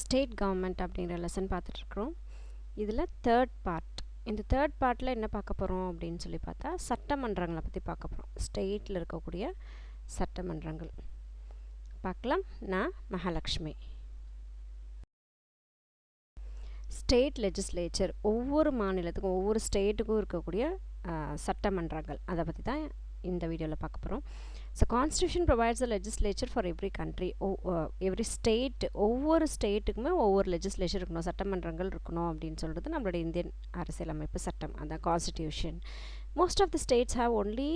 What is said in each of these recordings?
State government அப்படிங்கிற lesson பார்த்துட்ருக்குறோம். இதில் third part. இந்த தேர்ட் பார்ட்டில் என்ன பார்க்க போகிறோம் அப்படின்னு சொல்லி பார்த்தா சட்டமன்றங்களை பற்றி பார்க்க போகிறோம். ஸ்டேட்டில் இருக்கக்கூடிய சட்டமன்றங்கள் பார்க்கலாம். நான் மகாலட்சுமி. ஸ்டேட் லெஜிஸ்லேச்சர் ஒவ்வொரு மாநிலத்துக்கும் ஒவ்வொரு ஸ்டேட்டுக்கும் இருக்கக்கூடிய சட்டமன்றங்கள் அதை பற்றி தான் இந்த வீடியோவில் பார்க்க போகிறோம். So constitution provides a legislature for every country. Every state, ஒவ்வொரு ஸ்டேட்டுக்குமே ஒவ்வொரு லெஜிஸ்லேச்சர் இருக்கணும், சட்டமன்றங்கள் இருக்கணும் அப்படின்னு சொல்கிறது நம்மளுடைய இந்தியன் அரசியலமைப்பு சட்டம், அதான் constitution. Most of the states have only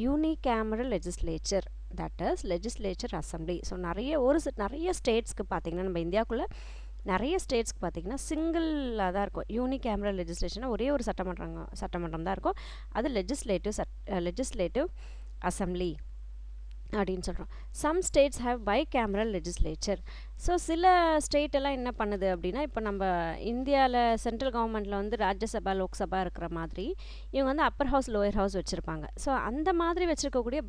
unicameral legislature, that is legislature assembly. So நிறைய ஸ்டேட்ஸ்க்கு பார்த்திங்கன்னா நம்ம இந்தியாவுக்குள்ளே நிறைய ஸ்டேட்ஸ்க்கு பார்த்திங்கன்னா சிங்கிளாக தான் இருக்கும். யூனிகேமரல் லெஜிஸ்லேஷனாக ஒரே ஒரு சட்டமன்றம் தான் இருக்கும். அது லெஜிஸ்லேட்டிவ் அசம்பிளி அப்படின்னு சொல்கிறோம். Some states have bicameral legislature. So சில ஸ்டேட்டெல்லாம் என்ன பண்ணுது அப்படின்னா, இப்போ நம்ம இந்தியாவில் சென்ட்ரல் கவர்மெண்ட்டில் வந்து ராஜ்யசபா லோக்சபா இருக்கிற மாதிரி இவங்க வந்து அப்பர் ஹவுஸ் லோயர் ஹவுஸ் வச்சுருப்பாங்க. ஸோ அந்த மாதிரி வச்சுருக்கக்கூடிய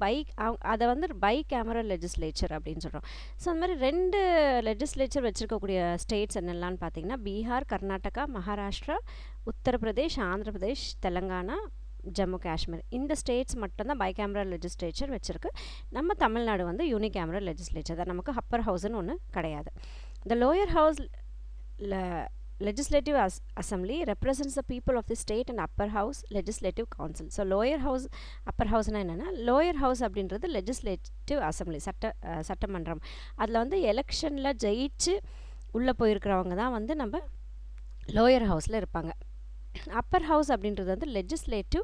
அதை வந்து பைகேமரல் லெஜிஸ்லேச்சர் அப்படின்னு சொல்கிறோம். ஸோ அந்த மாதிரி 2 லெஜிஸ்லேச்சர் வச்சுருக்கக்கூடிய ஸ்டேட்ஸ் என்னெல்லாம்னு பார்த்தீங்கன்னா பீகார், கர்நாடகா, மகாராஷ்டிரா, உத்தரப்பிரதேஷ், ஆந்திரப்பிரதேஷ், தெலங்கானா, ஜம்மு காஷ்மீர். இந்த ஸ்டேட்ஸ் மட்டும்தான் பைகேமரல் லெஜிஸ்லேச்சர் வச்சுருக்கு. நம்ம தமிழ்நாடு வந்து யூனிகேமரல் லெஜிஸ்லேச்சர் தான். நமக்கு அப்பர் ஹவுஸ்னு ஒன்று கிடையாது. The lower house legislative assembly represents the people of the state and upper house legislative council. So lower house upper ஹவுஸ்னால் என்னென்னா, லோயர் ஹவுஸ் அப்படின்றது லெஜிஸ்லேட்டிவ் அசம்பிளி, சட்டமன்றம். அதில் வந்து எலெக்ஷனில் ஜெயிச்சு உள்ளே போயிருக்கிறவங்க தான் வந்து நம்ம லோயர் ஹவுஸில் இருப்பாங்க. அப்பர் ஹவுஸ் அப்படின்றது வந்து லெஜிஸ்லேட்டிவ்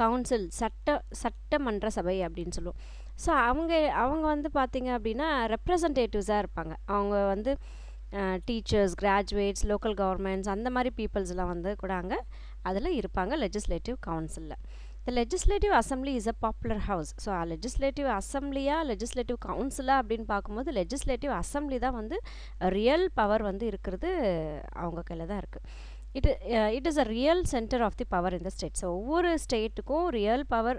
கவுன்சில், சட்டமன்ற சபை அப்படின்னு சொல்லுவோம். ஸோ அவங்க வந்து பார்த்திங்க அப்படின்னா ரெப்ரசன்டேட்டிவ்ஸாக இருப்பாங்க. அவங்க வந்து டீச்சர்ஸ், கிராஜுவேட்ஸ், லோக்கல் கவர்மெண்ட்ஸ் அந்த மாதிரி பீப்புள்ஸ்லாம் வந்து கூட அங்கே அதில் இருப்பாங்க லெஜிஸ்லேட்டிவ் கவுன்சிலில். The legislative assembly is a popular house. So legislative அசம்பிளியா லெஜிஸ்லேட்டிவ் கவுன்சிலா அப்படின்னு பார்க்கும்போது லெஜிஸ்லேட்டிவ் அசம்பிளி தான் வந்து ரியல் பவர் வந்து இருக்கிறது அவங்க கையில் தான் இருக்குது. It is a real centre of the power in the state. So ஒவ்வொரு ஸ்டேட்டுக்கும் ரியல் பவர்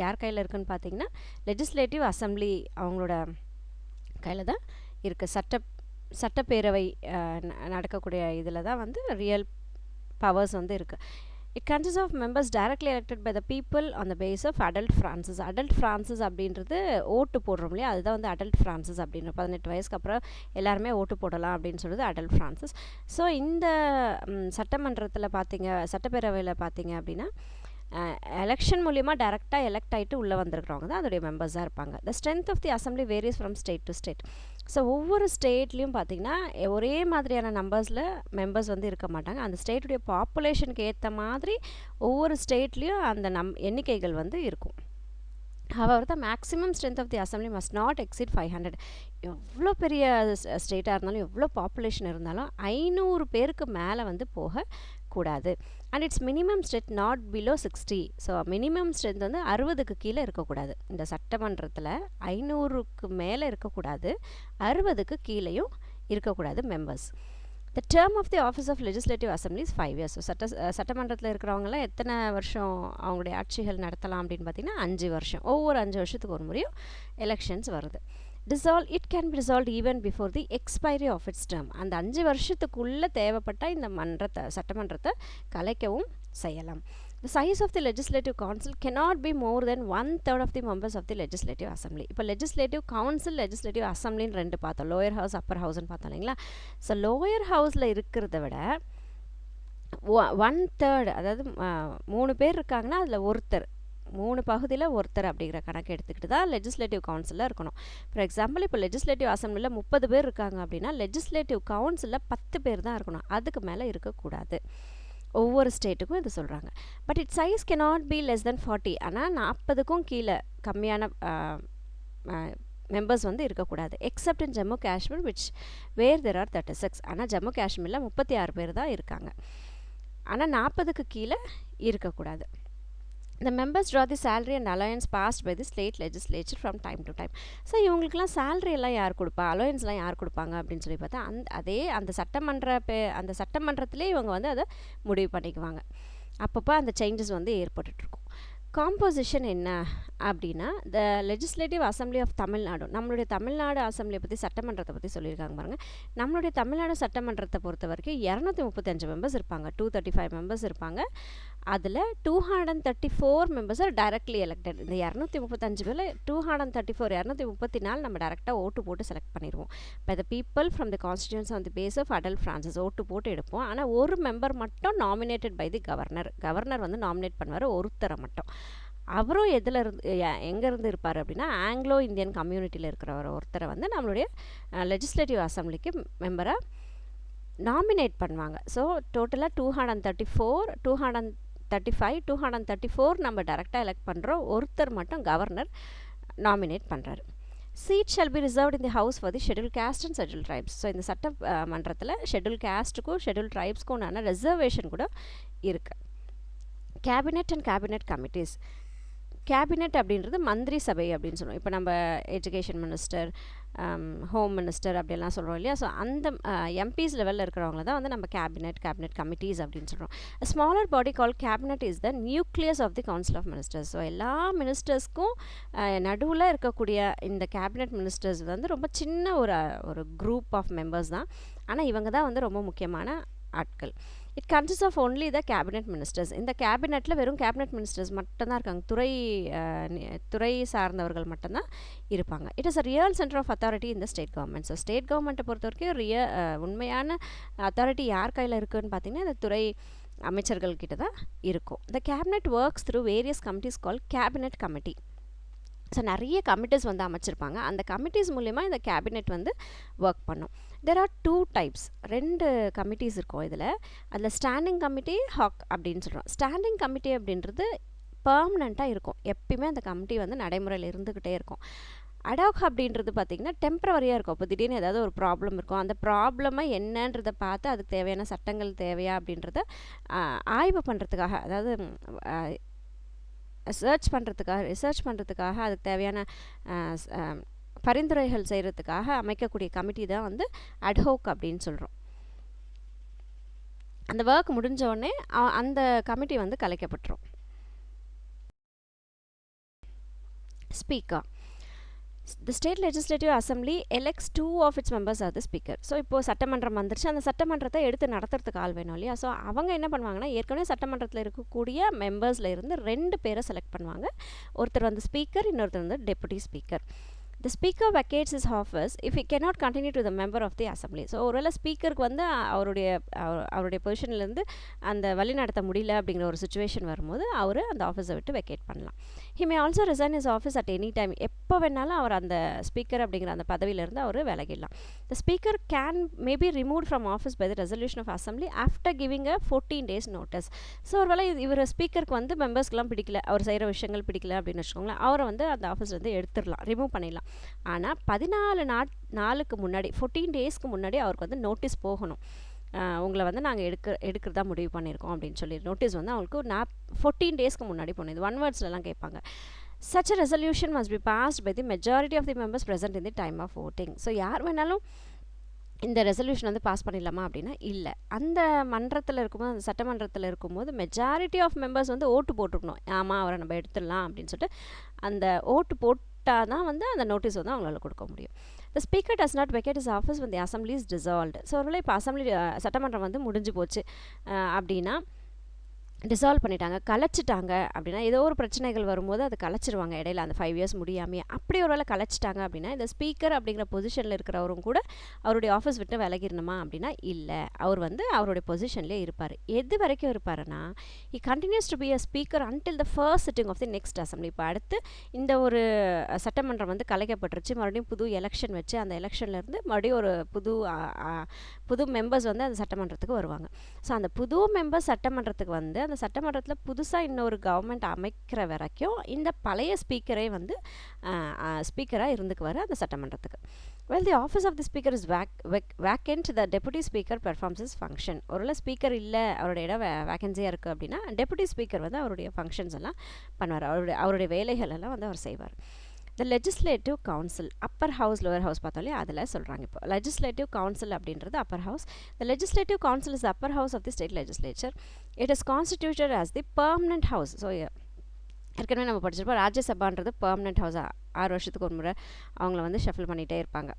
யார் கையில் இருக்குதுன்னு பார்த்தீங்கன்னா லெஜிஸ்லேட்டிவ் அசம்பிளி அவங்களோட கையில் தான் இருக்குது. சட்டப்பேரவை நடக்கக்கூடிய இதில் தான் வந்து ரியல் பவர்ஸ் வந்து இருக்குது. It consist of members directly elected by the people on the base of adult franchise. Adult franchise அப்படின்றது ஓட்டு போடுறோம் இல்லையா, அதுதான் வந்து அடல்ட் ஃப்ரான்சஸ் அப்படின்ற 18 வயசுக்கு அப்புறம் எல்லாருமே ஓட்டு போடலாம் அப்படின்னு சொல்கிறது அடல்ட் ஃப்ரான்சஸ். ஸோ இந்த சட்டமன்றத்தில் சட்டப்பேரவையில் பார்த்தீங்க அப்படின்னா எலெக்ஷன் மூலிமா டைரெக்டாக எலெக்ட் ஆகிட்டு உள்ளே வந்திருக்கிறவங்க தான் அதோடைய மெம்பர்ஸாக இருப்பாங்க. The strength of the assembly varies from state to state. So ஒவ்வொரு ஸ்டேட்லேயும் பார்த்திங்கன்னா ஒரே மாதிரியான மெம்பர்ஸ் வந்து இருக்க மாட்டாங்க. அந்த ஸ்டேட்டுடைய பாப்புலேஷனுக்கு ஏற்ற மாதிரி ஒவ்வொரு ஸ்டேட்லேயும் அந்த எண்ணிக்கைகள் வந்து இருக்கும். However, the maximum strength of the assembly must not exceed 500. எவ்வளோ பெரிய ஸ்டேட்டாக இருந்தாலும் எவ்வளோ பாப்புலேஷன் இருந்தாலும் 500 பேருக்கு மேலே வந்து போகக்கூடாது. And it's minimum strength not below 60. So minimum strength வந்து 60க்கு கீழே இருக்கக்கூடாது. இந்த சட்டமன்றத்தில் 500க்கு மேலே இருக்கக்கூடாது, 60க்கு கீழேயும் இருக்கக்கூடாது members. The term of the office of legislative assembly is 5 years. So சட்டமன்றத்தில் இருக்கிறவங்களாம் எத்தனை வருஷம் அவங்களுடைய ஆட்சிகள் நடத்தலாம் அப்படின்னு பார்த்தீங்கன்னா 5 வருஷம். ஒவ்வொரு 5 வருஷத்துக்கு ஒரு முறையும் எலெக்ஷன்ஸ் வருது. It can be dissolve even before the expiry of its term. அந்த 5 வருஷத்துக்குள்ளே தேவைப்பட்டால் இந்த சட்டமன்றத்தை கலைக்கவும் செய்யலாம். The size of the legislative council cannot be more than 1/3 of the members of the legislative assembly. இப்போ legislative council, legislative assemblyன்னு 2 பார்த்தோம். Lower house, Appar ஹவுஸ்ன்னு பார்த்தோம் இல்லைங்களா. ஸோ லோயர் ஹவுஸில் இருக்கிறத விட 1/3, அதாவது 3 பேர் இருக்காங்கன்னா அதில் ஒருத்தர், 3 பகுதியில் ஒருத்தர் அப்படிங்கிற கணக்கு எடுத்துக்கிட்டு தான் லெஜிஸ்லேட்டிவ் கவுன்சிலில் இருக்கணும். ஃபார் எக்ஸாம்பிள் இப்போ லெஜிஸ்லேட்டிவ் அசம்பிளியில் 30 பேர் இருக்காங்க அப்படின்னா லெஜிஸ்லேட்டிவ் கவுன்சிலில் 10 பேர் தான் இருக்கணும், அதுக்கு மேலே இருக்கக்கூடாது. ஒவ்வொரு ஸ்டேட்டுக்கும் இது சொல்கிறாங்க. But it size cannot be less than 40. ஆனால் 40க்கும் கீழே கம்மியான மெம்பர்ஸ் வந்து இருக்கக்கூடாது. Except in Jammu Kashmir where there are 36. ஆனால் ஜம்மு காஷ்மீரில் 36 பேர் தான் இருக்காங்க. ஆனால் 40க்கு கீழே இருக்கக்கூடாது. The members draw the salary and allowance passed by the state legislature from time to time. So இவங்களுக்குலாம் சேலரி எல்லாம் யார் கொடுப்பா, அலோயன்ஸ்லாம் யார் கொடுப்பாங்க அப்படின்னு சொல்லி பார்த்தா அந்த சட்டமன்றத்திலே இவங்க வந்து அதை முடிவு பண்ணிக்குவாங்க. அப்பப்போ அந்த சேஞ்சஸ் வந்து ஏற்பட்டுருக்கும். காம்போசிஷன் என்ன அப்படின்னா, the legislative assembly of Tamil Nadu, நம்மளுடைய தமிழ்நாடு அசம்பிளியை பற்றி, சட்டமன்றத்தை பற்றி சொல்லியிருக்காங்க பாருங்கள். நம்மளுடைய தமிழ்நாடு சட்டமன்றத்தை பொறுத்த வரைக்கும் 235 மெம்பர்ஸ் இருப்பாங்க, 235 மெம்பர்ஸ் இருப்பாங்க. அதில் 234 மெம்பர்ஸ் ஆர் டைரக்ட்லி எலெக்டட். இந்த 235 பேரில் 234 நம்ம டேரெக்டாக ஓட்டு போட்டு செலக்ட் பண்ணிடுவோம். By the people from the constituency on the basis of adult franchise ஓட்டு போட்டு எடுப்போம். ஆனால் ஒரு மெம்பர் மட்டும் நாமினேட்டட் பை தி கவர்னர் வந்து நாமினேட் பண்ணுவார் ஒருத்தரை மட்டும். அவரும் எங்கேருந்து இருப்பார் அப்படின்னா, ஆங்கிலோ இந்தியன் கம்யூனிட்டியில் இருக்கிற ஒருத்தரை வந்து நம்மளுடைய லெஜிஸ்லேட்டிவ் அசம்பிளிக்கு மெம்பராக நாமினேட் பண்ணுவாங்க. ஸோ டோட்டலாக 234 நம்ம டைரெக்டாக எலெக்ட் பண்ணுறோம். ஒருத்தர் மட்டும் கவர்னர் நாமினேட் பண்ணுறாரு. Seat shall be reserved in the house for the schedule caste and schedule tribes. So இந்த சட்ட மன்றத்தில் ஷெட்யூல் காஸ்ட்டுக்கும் ஷெட்யூல் ட்ரைப்ஸ்க்கும் உண்டான ரிசர்வேஷன் கூட இருக்குது. Cabinet and cabinet committees. Cabinet அப்படின்றது மந்திரி சபை அப்படின்னு சொல்லுவோம். இப்போ நம்ம எஜுகேஷன் மினிஸ்டர், ஹோம் மினிஸ்டர் அப்படியெல்லாம் சொல்கிறோம் இல்லையா. ஸோ அந்த எம்பிஸ் லெவலில் இருக்கிறவங்கள தான் வந்து நம்ம கேபினெட் கமிட்டிஸ் அப்படின்னு சொல்கிறோம். Smaller body call cabinet is the nucleus of the council of ministers. So எல்லா மினிஸ்டர்ஸ்க்கும் நடுவில் இருக்கக்கூடிய இந்த கேபினெட் மினிஸ்டர்ஸ் வந்து ரொம்ப சின்ன ஒரு குரூப் ஆஃப் மெம்பர்ஸ் தான். ஆனால் இவங்க தான் வந்து ரொம்ப முக்கியமான ஆட்கள். It consist of only the cabinet ministers. இந்த கேபினெட்டில் வெறும் கேபினெட் மினிஸ்டர்ஸ் மட்டும்தான் இருக்காங்க. துறை சார்ந்தவர்கள் மட்டும்தான் இருப்பாங்க. It is a real centre of authority இந்த ஸ்டேட் கவர்மெண்ட். ஸோ ஸ்டேட் கவர்மெண்ட்டை பொறுத்த வரைக்கும் உண்மையான அத்தாரிட்டி யார் கையில் இருக்குதுன்னு பார்த்தீங்கன்னா, இந்த துறை அமைச்சர்கள் கிட்ட தான் இருக்கும். த cabinet works through various committees கால் கேபினெட் கமிட்டி. ஸோ நிறைய கமிட்டிஸ் வந்து அமைச்சிருப்பாங்க. அந்த கமிட்டிஸ் மூலயமா இந்த கேபினெட் வந்து ஒர்க் பண்ணும். தெர் ஆர் 2 டைப்ஸ், 2 கமிட்டிஸ் இருக்கும் இதில். அதில் ஸ்டாண்டிங் கமிட்டி, ஹாக் அப்படின்னு சொல்கிறோம். ஸ்டாண்டிங் கமிட்டி அப்படின்றது பர்மனெண்ட்டாக இருக்கும், எப்பயுமே அந்த கமிட்டி வந்து நடைமுறையில் இருந்துக்கிட்டே இருக்கும். அடாக் அப்படின்றது பார்த்திங்கன்னா டெம்ப்ரவரியாக இருக்கும். இப்போ திடீர்னு ஏதாவது ஒரு ப்ராப்ளம் இருக்கும், அந்த ப்ராப்ளமை என்னன்றதை பார்த்து அதுக்கு தேவையான சட்டங்கள் தேவையா அப்படின்றத ஆய்வு பண்ணுறதுக்காக, அதாவது ரிசர்ச் பண்ணுறதுக்காக அதுக்கு தேவையான பரிந்துரைகள் செய்கிறதுக்காக அமைக்கக்கூடிய கமிட்டி தான் வந்து அட்ஹோக் அப்படின்னு சொல்கிறோம். அந்த ஒர்க் முடிஞ்ச உடனே அந்த கமிட்டி வந்து கலைக்கப்பட்டுரும். Speaker. The state legislative assembly elects 2 of its members as the speaker. So இப்போது சட்டமன்றம் வந்துருச்சு, அந்த சட்டமன்றத்தை எடுத்து நடத்துறதுக்கு ஆள் வேணும் இல்லையா. ஸோ அவங்க என்ன பண்ணுவாங்கன்னா, ஏற்கனவே சட்டமன்றத்தில் இருக்கக்கூடிய மெம்பர்ஸில் இருந்து 2 பேரை செலக்ட் பண்ணுவாங்க. ஒருத்தர் வந்து ஸ்பீக்கர், இன்னொருத்தர் வந்து deputy speaker. The speaker vacates his office if he cannot continue to the member of the assembly. So ஒருவேளை ஸ்பீக்கருக்கு வந்து அவருடைய பொசிஷன்லேருந்து அந்த வழி நடத்த முடியல அப்படிங்கிற ஒரு சுச்சுவேஷன் வரும்போது அவர் அந்த ஆஃபீஸை விட்டு வெக்கேட் பண்ணலாம். He may also resign his office at any time. எப்போ வேணாலும் அவர் அந்த ஸ்பீக்கர் அப்படிங்கிற அந்த பதவியிலேருந்து அவர் விலகிடலாம். The speaker may be removed from office by the resolution of assembly after giving a 14 days notice. So ஒருவேளை இவர் ஸ்பீக்கருக்கு வந்து மெம்பர்ஸ்க்கெலாம் பிடிக்கல, அவர் செய்கிற விஷயங்கள் பிடிக்கல அப்படின்னு வச்சுக்கோங்களேன், அவரை வந்து அந்த ஆஃபீஸ்லேருந்து எடுத்துடலாம், ரிமூவ் பண்ணிடலாம். ஆனால் 14 நாளுக்கு முன்னாடி, 14 டேஸ்க்கு முன்னாடி அவருக்கு வந்து நோட்டீஸ் போகணும். உங்களை வந்து நாங்கள் எடுக்கிறதா முடிவு பண்ணியிருக்கோம் அப்படின்னு சொல்லி நோட்டீஸ் வந்து அவங்களுக்கு 14 டேஸ்க்கு முன்னாடி போகணும். இது 1 வேர்ட்ஸ்லாம் கேட்பாங்க. Such a resolution must be passed by the majority of the members present in the time of voting. So யார் வேணாலும் இந்த ரெசல்யூஷன் வந்து பாஸ் பண்ணிடலாமா அப்படின்னா இல்லை. அந்த மன்றத்தில் இருக்கும்போது, அந்த சட்டமன்றத்தில் இருக்கும்போது மெஜாரிட்டி ஆஃப் மெம்பர்ஸ் வந்து ஓட்டு போட்டுருக்கணும், ஆமாம் அவரை நம்ம எடுத்துடலாம் அப்படின்னு சொல்லிட்டு அந்த ஓட்டு போட்டால் தான் வந்து அந்த நோட்டீஸ் வந்து அவங்களால கொடுக்க முடியும். The speaker does not vacate his office when the assembly is dissolved. So ஒருவேளை இப்போ சட்டமன்றம் வந்து முடிஞ்சு போச்சு அப்படின்னா, டிசால்வ் பண்ணிட்டாங்க, கலைச்சிட்டாங்க அப்படின்னா, ஏதோ ஒரு பிரச்சனைகள் வரும்போது அதை கலைச்சிருவாங்க இடையில, அந்த 5 இயர்ஸ் முடியாமையே. அப்படி ஒரு வேளை கலைச்சிட்டாங்க அப்படின்னா, இந்த ஸ்பீக்கர் அப்படிங்கிற பொசிஷனில் இருக்கிறவரும் கூட அவருடைய ஆஃபீஸ் விட்டு விலகிடணுமா அப்படின்னா இல்லை, அவர் வந்து அவருடைய பொசிஷன்லேயே இருப்பார். எது வரைக்கும் இருப்பாருன்னா, he continues to be a speaker until the first sitting of the next assembly. இப்போ அடுத்து இந்த ஒரு சட்டமன்றம் வந்து கலைக்கப்பட்டுருச்சு, மறுபடியும் புது எலெக்ஷன் வச்சு அந்த எலெக்ஷன்லேருந்து மறுபடியும் ஒரு புது மெம்பர்ஸ் வந்து அந்த சட்டமன்றத்துக்கு வருவாங்க. ஸோ அந்த புது மெம்பர்ஸ் சட்டமன்றத்துக்கு வந்து அந்த சட்டமன்றத்தில் புதுசாக இன்னொரு கவர்மெண்ட் அமைக்கிற வரைக்கும் இந்த பழைய ஸ்பீக்கரே வந்து ஸ்பீக்கராக இருந்துக்குவார் அந்த சட்டமன்றத்துக்கு. Well, the office of the speaker is vacant, the deputy speaker performs his function. ஒருவேளை ஸ்பீக்கர் இல்லை, அவருடைய இடம் வேக்கன்சியாக இருக்குது அப்படின்னா, டெபுட்டி ஸ்பீக்கர் வந்து அவருடைய ஃபங்க்ஷன்ஸ் எல்லாம் பண்ணுவார், அவருடைய வேலைகள் எல்லாம் வந்து அவர் செய்வார். The legislative council, upper house, lower house பார்த்தோம், அதில் சொல்கிறாங்க. இப்போ legislative council அப்படின்றது upper house. The legislative council is the upper house of the state legislature. It is constituted as the permanent house. So ஏற்கனவே நம்ம படிச்சிருப்போம் ராஜ்யசபான்றது பெர்மனெண்ட் ஹவுஸ், 6 வருஷத்துக்கு ஒரு முறை அவங்கள வந்து ஷஃபில் பண்ணிகிட்டே இருப்பாங்க,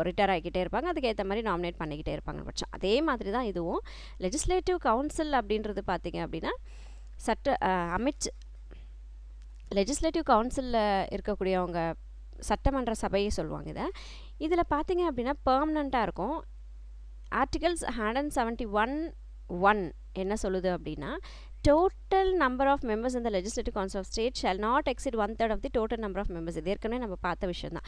ரிட்டையர் ஆகிக்கிட்டே இருப்பாங்க, அதுக்கேற்ற மாதிரி நாமினேட் பண்ணிக்கிட்டே இருப்பாங்க பட்சம். அதே மாதிரி தான் இதுவும் லெஜிஸ்லேட்டிவ் கவுன்சில் அப்படின்றது பார்த்திங்க அப்படின்னா லெஜிஸ்லேட்டிவ் கவுன்சிலில் இருக்கக்கூடியவங்க சட்டமன்ற சபையை சொல்லுவாங்க. இதில் பார்த்திங்க அப்படின்னா பெர்மனண்ட்டாக இருக்கும். ஆர்டிகல்ஸ் 171(1) என்ன சொல்லுது அப்படின்னா, total number of members in the legislative council of state shall not exceed 1/3 of the total number of members. இது ஏற்கனவே நம்ம பார்த்த விஷயம் தான்.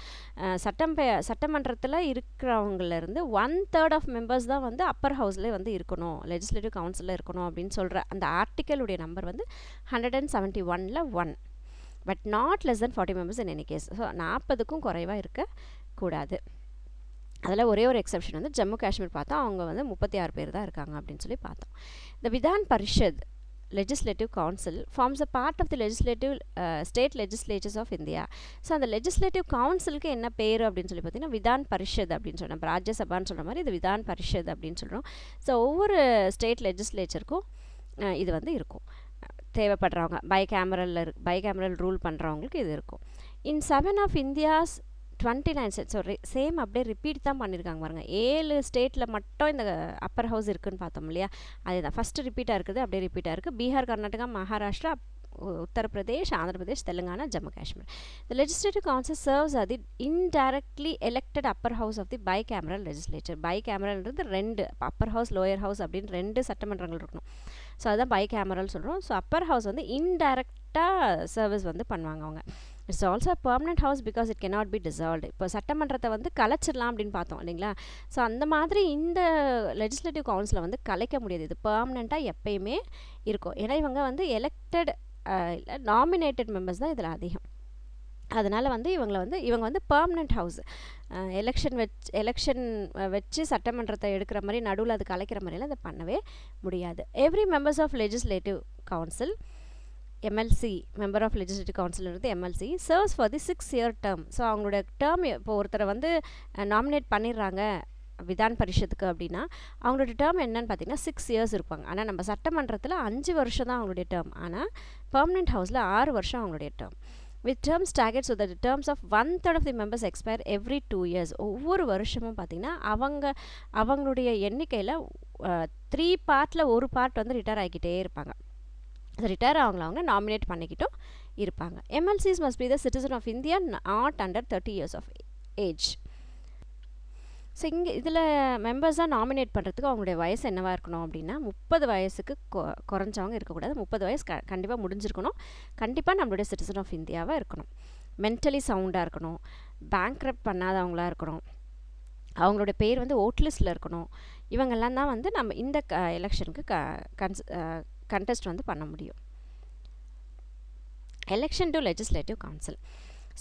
சட்டமன்றத்தில் இருக்கிறவங்களிருந்து 1/3 ஆஃப் மெம்பர்ஸ் தான் வந்து அப்பர் ஹவுஸில் வந்து இருக்கணும், லெஜிஸ்லேட்டிவ் கவுன்சிலில் இருக்கணும் அப்படின்னு சொல்கிற அந்த ஆர்டிக்கலுடைய நம்பர் வந்து 171ல் 1, but not less than 40 members in any case. So 40க்கும் குறைவாக இருக்கக்கூடாது. அதில் ஒரே ஒரு எக்ஸப்ஷன் வந்து ஜம்மு காஷ்மீர் பார்த்தோம், அவங்க வந்து 36 பேர் தான் இருக்காங்க அப்படின்னு சொல்லி பார்த்தோம். இந்த Vidhan Parishad legislative council forms a part of the legislative state legislatures of India. So அந்த legislative councilக்கு என்ன பேர் அப்படின்னு சொல்லி பார்த்தீங்கன்னா விதான் பரிஷத் அப்படின்னு சொல்கிறோம். இப்போ ராஜ்யசபான்னு சொல்கிற மாதிரி இது விதான் பரிஷத் அப்படின்னு சொல்கிறோம். ஸோ ஒவ்வொரு ஸ்டேட் லெஜிஸ்லேச்சருக்கும் இது வந்து இருக்கும், தேவைப்படுறவங்க பைகேமரல் ரூல் பண்ணுறவங்களுக்கு இது இருக்கும். In 7 of India's 29 state, so same அப்படியே ரிப்பீட் தான் பண்ணியிருக்காங்க பாருங்கள். 7 ஸ்டேட்டில் மட்டும் இந்த அப்பர் ஹவுஸ் இருக்குதுன்னு பார்த்தோம் இல்லையா, அதுதான் ஃபஸ்ட்டு ரிப்பீட்டாக இருக்குது, அப்படியே ரிப்பீட்டாக இருக்குது. Bihar, Karnataka, Maharashtra, Uttar Pradesh, Andhra Pradesh, Telangana, Jammu Kashmir. The legislative council serves as the indirectly elected upper house of the bicameral legislature. bicameralன்றது 2 Appar house lower house அப்படின்னு 2 சட்டமன்றங்கள் இருக்கணும். ஸோ அதுதான் பைகேமரல் சொல்கிறோம். ஸோ அப்பர் ஹவுஸ் வந்து இன்டைரக்டாக சர்வீஸ் வந்து பண்ணுவாங்க அவங்க. It's also permanent house because it cannot be dissolved. இப்போ சட்டமன்றத்தை வந்து கலைச்சிடலாம் அப்படின்னு பார்த்தோம் இல்லைங்களா. ஸோ அந்த மாதிரி இந்த லெஜிஸ்லேட்டிவ் கவுன்சிலை வந்து கலைக்க முடியாது, இது பெர்மனெண்ட்டாக எப்பயுமே இருக்கும். ஏன்னா இவங்க வந்து எலெக்டட் நாமினேட்டட் மெம்பர்ஸ் தான் இதில் அதிகம். அதனால் வந்து இவங்க வந்து பெர்மனெண்ட் ஹவுஸ். எலெக்ஷன் வச்சு சட்டமன்றத்தை எடுக்கிற மாதிரி நடுவில் அது கலைக்கிற மாதிரிலாம் அதை பண்ணவே முடியாது. Every members of legislative council MLC, member of legislative கவுன்சில்ன்றது MLC, serves for the 6-year term. So அவங்களோட டேர்ம் இப்போ ஒருத்தரை வந்து நாமினேட் பண்ணிடுறாங்க விதான் பரிஷத்துக்கு அப்படின்னா அவங்களோட டேர்ம் என்னன்னு பார்த்தீங்கன்னா 6 years இருப்பாங்க. ஆனால் நம்ம சட்டமன்றத்தில் 5 வருஷம் தான் அவங்களுடைய டேர்ம், ஆனால் பெர்மனெண்ட் ஹவுஸில் 6 வருஷம் அவங்களுடைய term. With terms staggered, so the terms of 1/3 of the members expire every 2 years. ஒவ்வொரு வருஷமும் பார்த்திங்கன்னா அவங்களுடைய எண்ணிக்கையில் 3 பார்ட்டில் ஒரு பார்ட் வந்து ரிட்டையர் ஆகிக்கிட்டே இருப்பாங்க. ரிட்டையர் அவங்க நாமினேட் பண்ணிக்கிட்டும் இருப்பாங்க. MLCs must be the citizen of India not under 30 years of age. So இங்கே இதில் மெம்பர்ஸாக நாமினேட் பண்ணுறதுக்கு அவங்களுடைய வயசு என்னவாக இருக்கணும் அப்படின்னா 30 வயசுக்கு குறைஞ்சவங்க இருக்கக்கூடாது, 30 வயசு கண்டிப்பாக முடிஞ்சிருக்கணும், கண்டிப்பாக நம்மளுடைய சிட்டிசன் ஆஃப் இந்தியாவாக இருக்கணும், மென்டலி சவுண்டாக இருக்கணும், பேங்க்ரப்ட் பண்ணாதவங்களாக இருக்கணும், அவங்களோட பேர் வந்து ஓட் லிஸ்ட்டில் இருக்கணும். இவங்கெல்லாம் தான் வந்து நம்ம இந்த எலெக்ஷனுக்கு கண்டெஸ்ட் வந்து பண்ண முடியும். Election to legislative council.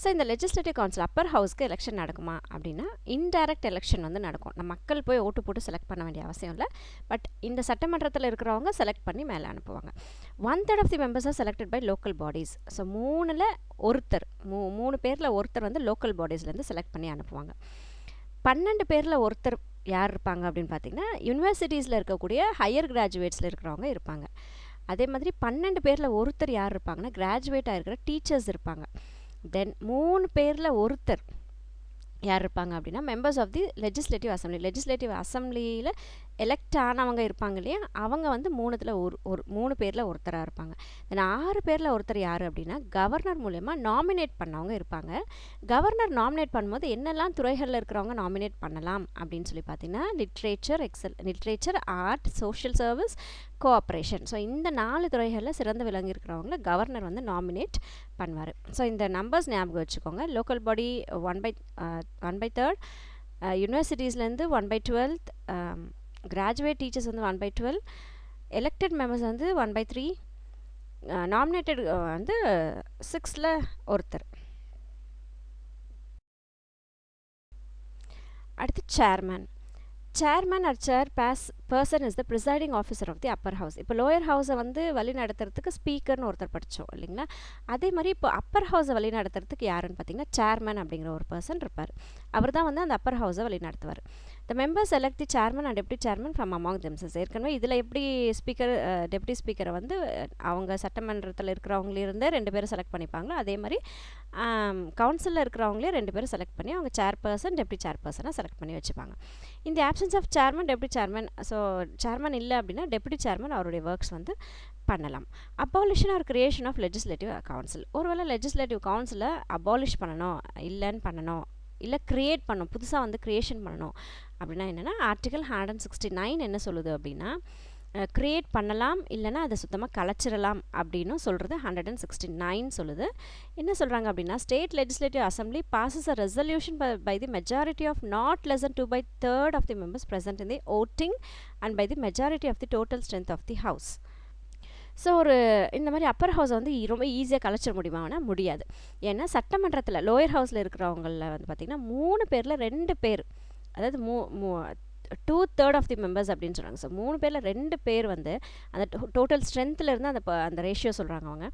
So இந்த லெஜிஸ்லேட்டிவ் கவுன்சில் அப்பர் ஹவுஸ்க்கு எலெக்ஷன் நடக்குமா அப்படின்னா இன்டைரக்ட் எலெக்ஷன் வந்து நடக்கும். நம்ம மக்கள் போய் ஓட்டு போட்டு செலக்ட் பண்ண வேண்டிய அவசியம் இல்லை, பட் இந்த சட்டமன்றத்தில் இருக்கிறவங்க செலக்ட் பண்ணி மேலே அனுப்புவாங்க. 1/3 of the members are selected by local bodies. So 3 பேரில் ஒருத்தர் வந்து லோக்கல் பாடிஸ்லேருந்து செலக்ட் பண்ணி அனுப்புவாங்க. 12 பேரில் ஒருத்தர் யார் இருப்பாங்க அப்படின்னு பார்த்தீங்கன்னா யூனிவர்சிட்டிஸில் இருக்கக்கூடிய ஹையர் கிராஜுவேட்ஸில் இருக்கிறவங்க இருப்பாங்க. அதே மாதிரி 12 பேரில் ஒருத்தர் யார் இருப்பாங்கன்னா கிராஜுவேட்டாக இருக்கிற டீச்சர்ஸ் இருப்பாங்க. தென் 3 பேரில் ஒருத்தர் யார் இருப்பாங்க அப்படின்னா மெம்பர்ஸ் ஆஃப் தி லெஜிஸ்லேட்டிவ் அசம்பிளியில் எலெக்ட் ஆனவங்க இருப்பாங்க இல்லையா, அவங்க வந்து 3 பேரில் ஒருத்தராக இருப்பாங்க. தென் 6 பேரில் ஒருத்தர் யார் அப்படின்னா கவர்னர் மூலயமா நாமினேட் பண்ணவங்க இருப்பாங்க. கவர்னர் நாமினேட் பண்ணும்போது என்னெல்லாம் துறைகளில் இருக்கிறவங்க நாமினேட் பண்ணலாம் அப்படின்னு சொல்லி பார்த்தீங்கன்னா literature, art, social service, cooperation. So இந்த 4 துறைகளில் சிறந்து விளங்கி இருக்கிறவங்கள கவர்னர் வந்து நாமினேட் பண்ணுவார். ஸோ இந்த நம்பர்ஸ் ஞாபகம் வச்சுக்கோங்க. லோக்கல் பாடி 1/3, யூனிவர்சிட்டிஸ்லேருந்து 1/12, கிராஜுவேட் டீச்சர்ஸ் வந்து 1/12, எலெக்டட் மெம்பர்ஸ் வந்து 1/3, நாமினேட்டட் வந்து 6ல் ஒருத்தர். அடுத்து chairman or person is the presiding officer of the upper house. இப்போ லோயர் ஹவுஸை வந்து வழி நடத்துறதுக்கு ஸ்பீக்கர்னு ஒருத்தர் படித்தோம் இல்லைங்களா, அதே மாதிரி இப்போ அப்பர் ஹவுஸை வழி நடத்துறதுக்கு யாருன்னு பார்த்தீங்கன்னா சேர்மன் அப்படிங்கிற ஒரு பர்சன் இருப்பார். அவர் தான் வந்து அந்த அப்பர் ஹவுஸை வழி நடத்துவார். The members elect the chairman and deputy chairman from among themselves. ஏற்கனவே இதில் எப்படி ஸ்பீக்கர் டெப்டி ஸ்பீக்கரை வந்து அவங்க சட்டமன்றத்தில் இருக்கிறவங்களிருந்தே 2 பேரும் செலக்ட் பண்ணிப்பாங்களோ, அதே மாதிரி கவுன்சிலில் இருக்கிறவங்களே 2 பேரும் செலக்ட் பண்ணி அவங்க சேர்பர்சன் டெப்டி சேர்பர்சனை செலக்ட் பண்ணி வச்சுப்பாங்க. இந்த options of chairman deputy chairman, so chairman இல்லை அப்படின்னா டெப்டி சேர்மன் அவருடைய ஒர்க்ஸ் வந்து பண்ணலாம். Abolition or creation of legislative council. ஒருவேளை லெஜிஸ்லேட்டிவ் கவுன்சிலை அபாலிஷ் பண்ணணும், இல்லைன்னு பண்ணணும், இல்லை க்ரியேட் பண்ணணும், புதுசாக வந்து க்ரியேஷன் பண்ணணும் அப்படின்னா என்னென்னா ஆர்டிகல் 169 என்ன சொல்லுது அப்படின்னா க்ரியேட் பண்ணலாம், இல்லைனா அதை சுத்தமாக கலைச்சிடலாம் அப்படின்னு சொல்கிறது 169 சொல்லுது. என்ன சொல்கிறாங்க அப்படின்னா state legislative assembly passes a resolution by the majority of not less than 2/3 ஆஃப் தி மெம்பர்ஸ் present in the voting and by the majority of the total strength of the house. So இந்த மாதிரி அப்பர் ஹவுஸை வந்து ரொம்ப ஈஸியாக கலைச்சிட முடியுமானா முடியாது. ஏன்னா சட்டமன்றத்தில் லோயர் ஹவுஸில் இருக்கிறவங்களில் வந்து பார்த்திங்கன்னா 3 பேரில் 2 பேர், அதாவது 2/3 ஆஃப் தி மெம்பர்ஸ் அப்படின்னு சொல்கிறாங்க. ஸோ 3 பேரில் 2 பேர் வந்து அந்த டோட்டல் ஸ்ட்ரென்த்துலேருந்து அந்த ரேஷியோ சொல்கிறாங்க அவங்க.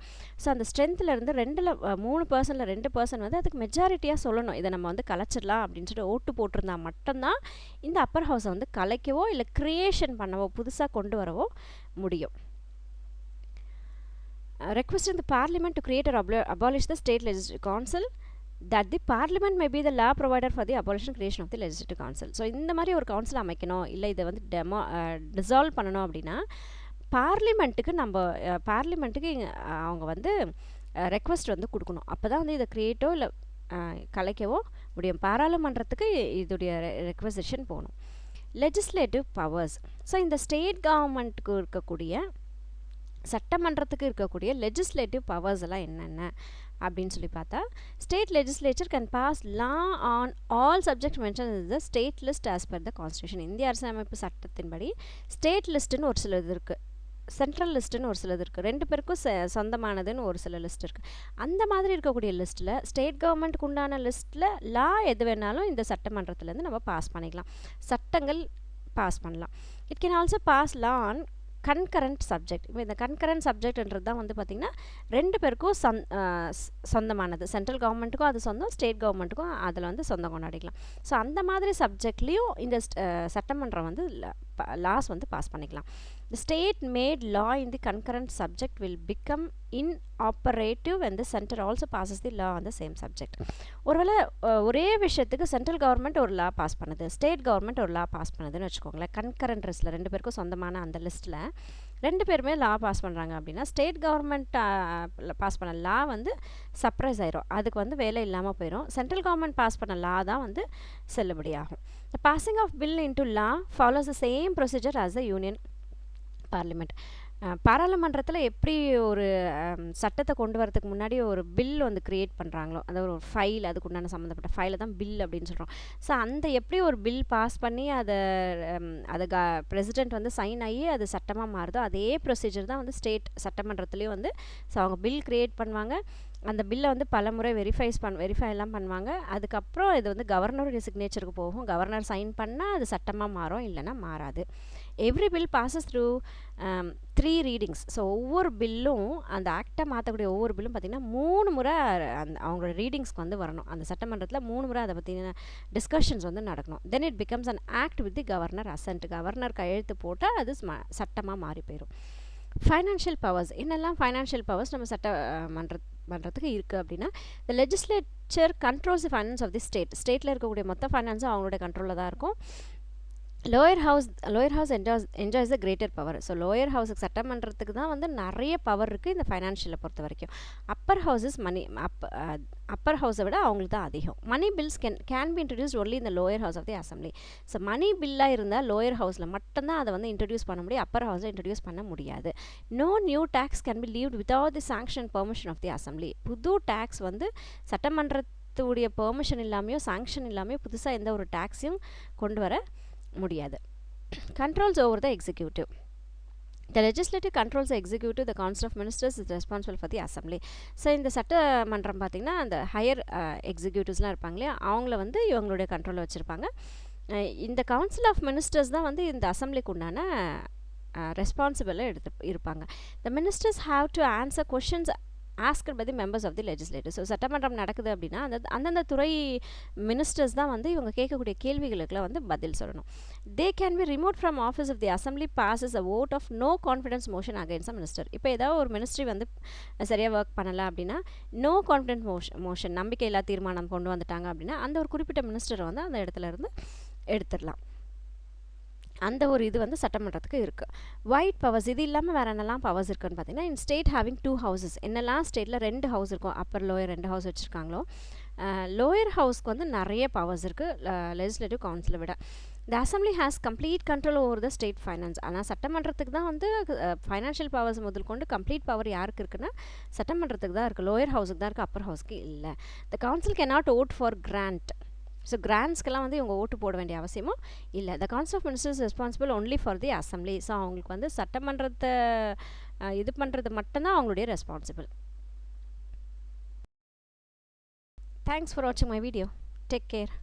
ஸோ அந்த ஸ்ட்ரென்த்துலேருந்து 3% 2% வந்து அதுக்கு மெஜாரிட்டியாக சொல்லணும், இதை நம்ம வந்து கலைச்சிடலாம் அப்படின்னு சொல்லிட்டு ஓட்டு போட்டிருந்தா மட்டும்தான் இந்த அப்பர் ஹவுஸை வந்து கலைக்கவோ இல்லை க்ரியேஷன் பண்ணவோ புதுசாக கொண்டு வரவோ முடியும். Requesting the parliament to create or abolish the state legislative council, that the parliament may be the law provider for the abolition creation of the legislative council. So இந்த மாதிரி ஒரு கவுன்சில் அமைக்கணும், இல்லை இதை வந்து டிசால்வ் பண்ணணும் அப்படின்னா பார்லிமெண்ட்டுக்கு அவங்க வந்து ரெக்வஸ்ட் வந்து கொடுக்கணும். அப்போ தான் வந்து இதை க்ரியேட்டோ இல்லை கலைக்கவோ முடியும். பாராளுமன்றத்துக்கு இதோடைய ரெக்வசிஷன் போகணும். Legislative powers. ஸோ இந்த ஸ்டேட் கவர்மெண்ட்டுக்கு இருக்கக்கூடிய சட்டமன்றத்துக்கு இருக்கக்கூடிய லெஜிஸ்லேட்டிவ் பவர்ஸ் எல்லாம் என்னென்ன அப்படின்னு சொல்லி பார்த்தா state legislature can pass law on all subject mention in the state list as per the constitution. இந்திய அரசியலமைப்பு சட்டத்தின்படி ஸ்டேட் லிஸ்ட்டுன்னு ஒரு சிலது இருக்குது, சென்ட்ரல் லிஸ்ட்டுன்னு ஒரு சிலது இருக்குது, 2 பேருக்கும் சொந்தமானதுன்னு ஒரு சில லிஸ்ட் இருக்குது. அந்த மாதிரி இருக்கக்கூடிய லிஸ்ட்டில் ஸ்டேட் கவர்மெண்ட்டுக்கு உண்டான லிஸ்ட்டில் லா எது வேணாலும் இந்த சட்டமன்றத்துலேருந்து நம்ம பாஸ் பண்ணிக்கலாம், சட்டங்கள் பாஸ் பண்ணலாம். It can also pass law on concurrent subject. இப்போ இந்த கன்கரண்ட் சப்ஜெக்ட்ன்றது தான் வந்து பார்த்திங்கன்னா 2 பேருக்கும் சொந்தமானது, சென்ட்ரல் கவர்மெண்ட்டுக்கும் அது சொந்தம், ஸ்டேட் கவர்மெண்ட்டுக்கும் அதில் வந்து சொந்தம் கொண்டாடிக்கலாம். ஸோ அந்த மாதிரி சப்ஜெக்ட்லேயும் இந்த சட்டமன்றம் வந்து லாஸ் வந்து பாஸ் பண்ணிக்கலாம். The state made law in the concurrent subject will become inoperative when the center also passes the law on the same subject. ஒருவேளை ஒரே விஷயத்துக்கு சென்ட்ரல் கவர்மெண்ட் ஒரு லா பாஸ் பண்ணுது, ஸ்டேட் கவர்மெண்ட் ஒரு லா பாஸ் பண்ணுதுன்னு வச்சுக்கோங்களேன். கன்கரண்ட் லிஸ்ட்டில் 2 பேருக்கும் சொந்தமான அந்த லிஸ்ட்டில் 2 பேருமே லா பாஸ் பண்ணுறாங்க அப்படின்னா ஸ்டேட் கவர்மெண்ட் பாஸ் பண்ண லா வந்து சப்ரைஸ் ஆயிரும், அதுக்கு வந்து வேலை இல்லாமல் போயிடும். சென்ட்ரல் கவர்மெண்ட் பாஸ் பண்ண லா தான் வந்து செல்லுபடியாகும். The passing of bill into law follows the same procedure as the union parliament. பாராளுமன்றத்தில் எப்படி ஒரு சட்டத்தை கொண்டு வரதுக்கு முன்னாடி ஒரு பில் வந்து க்ரியேட் பண்ணுறாங்களோ, அதாவது ஒரு ஃபைல், அதுக்கு உண்டான சம்மந்தப்பட்ட ஃபைலை தான் பில் அப்படின்னு சொல்கிறோம். ஸோ அந்த எப்படி ஒரு பில் பாஸ் பண்ணி அதை பிரசிடெண்ட் வந்து சைன் ஆகி அது சட்டமாக மாறுதோ அதே ப்ரொசீஜர் தான் வந்து ஸ்டேட் சட்டமன்றத்துலேயும் வந்து ஸோ அவங்க பில் க்ரியேட் பண்ணுவாங்க, அந்த பில்லை வந்து பல முறை வெரிஃபை எல்லாம் பண்ணுவாங்க. அதுக்கப்புறம் இது வந்து கவர்னருடைய சிக்னேச்சருக்கு போகும், கவர்னர் சைன் பண்ணால் அது சட்டமாக மாறும், இல்லைன்னா மாறாது. Every bill bosses through 3 readings. So ஒவ்வொரு பில்லும் அந்த ஆக்டை மாற்றக்கூடிய ஒவ்வொரு பில்லும் பார்த்திங்கன்னா 3 முறை அவங்களோட ரீடிங்ஸ்க்கு வந்து வரணும். அந்த சட்டமன்றத்தில் 3 முறை அதை பற்றின டிஸ்கஷன்ஸ் வந்து நடக்கணும். Then it becomes an act with the governor assent. Governor கையெழுத்து போட்டால் அது சட்டமாக மாறி போயிடும். Financial powers. என்னெல்லாம் ஃபைனான்ஷியல் பவர்ஸ் நம்ம சட்டமன்றத்துக்கு இருக்குது அப்படின்னா the legislature controls the finance of the ஸ்டேட்டில் இருக்கக்கூடிய மொத்த ஃபைனான்ஸும் அவங்களுடைய கண்ட்ரோலில் தான் இருக்கும். Lower house enjoys the greater power. So lower ஹவுஸுக்கு சட்டமன்றத்துக்கு தான் வந்து நிறைய பவர் இருக்குது இந்த ஃபைனான்ஷியலை பொறுத்த வரைக்கும். அப்பர் ஹவுஸை விட அவங்களுக்கு தான் அதிகம். Money bills can be introduced only இந்த lower house of the assembly. So money பில்லாக இருந்தால் லோயர் ஹவுஸில் மட்டும்தான் அதை வந்து இன்ட்ரடியூஸ் பண்ண முடியும், அப்பர் ஹவுஸில் இன்ட்ரடியூஸ் பண்ண முடியாது. No new tax can be levied without the sanction permission of the assembly. புது டேக்ஸ் வந்து சட்டமன்றத்துடைய பெர்மிஷன் இல்லாமையோ சாங்ஷன் இல்லாமையோ புதுசாக எந்த ஒரு டேக்ஸையும் கொண்டு வர முடியாது. Controls over the executive. The legislative controls the executive. The council of ministers is responsible for the assembly. So இந்த சட்டமன்றம் பார்த்திங்கன்னா அந்த ஹையர் எக்ஸிக்யூட்டிவ்ஸ்லாம் இருப்பாங்க இல்லையா, அவங்கள வந்து இவங்களுடைய கண்ட்ரோலில் வச்சுருப்பாங்க. இந்த கவுன்சில் ஆஃப் மினிஸ்டர்ஸ் தான் வந்து இந்த அசம்பிளிக்கு உண்டான ரெஸ்பான்சிபிளாக இருப்பாங்க. The ministers have to answer questions asked by the members of the legislative. So சட்டமன்றம் நடக்குது அப்படின்னா அந்தந்த துறை மினிஸ்டர்ஸ் தான் வந்து இவங்க கேட்கக்கூடிய கேள்விகளுக்குலாம் வந்து பதில் சொல்லணும். They can be remove from office of the assembly passes a vote of no confidence motion against a minister. இப்போ ஏதாவது ஒரு மினிஸ்ட்ரி வந்து சரியாக ஒர்க் பண்ணலை அப்படின்னா நோ கான்ஃபிடன்ஸ் மோஷன் நம்பிக்கையில்லா தீர்மானம் கொண்டு வந்துட்டாங்க அப்படின்னா அந்த ஒரு குறிப்பிட்ட மினிஸ்டரை வந்து அந்த இடத்துல இருந்து எடுத்துடலாம். அந்த ஒரு இது வந்து சட்டமன்றத்துக்கு இருக்குது. ஒயிட் பவர்ஸ் இது இல்லாமல் வேறு என்னெல்லாம் பவர்ஸ் இருக்குன்னு பார்த்தீங்கன்னா, இன் ஸ்டேட் ஹேவிங் 2 ஹவுசஸ், என்னெல்லாம் ஸ்டேட்டில் 2 ஹவுஸ் இருக்கும், அப்பர் லோயர் 2 ஹவுஸ் வச்சுருக்காங்களோ லோயர் ஹவுஸ்க்கு வந்து நிறைய பவர்ஸ் இருக்குது லெஜிஸ்லேட்டிவ் கவுன்சிலை விட. த assembly has complete control over the state finance. ஆனால் சட்டமன்றத்துக்கு தான் வந்து ஃபைனான்ஷியல் பவர்ஸ் முதல் கொண்டு கம்ப்ளீட் பவர் யாருக்கு இருக்குன்னா சட்டமன்றத்துக்கு தான் இருக்குது, லோயர் ஹவுஸுக்கு தான் இருக்குது, அப்பர் ஹவுஸ்க்கு இல்லை. The council cannot vote for grant. So கிராண்ட்ஸ்க்கெல்லாம் வந்து இவங்க ஓட்டு போட வேண்டிய அவசியமும் இல்லை. The council of ministers responsible only for the assembly. So அவங்களுக்கு வந்து சட்டமன்றத்தை இது பண்ணுறது மட்டும்தான் அவங்களுடைய ரெஸ்பான்சிபிள். தேங்க்ஸ் ஃபார் வாட்சிங் மை வீடியோ. Take care.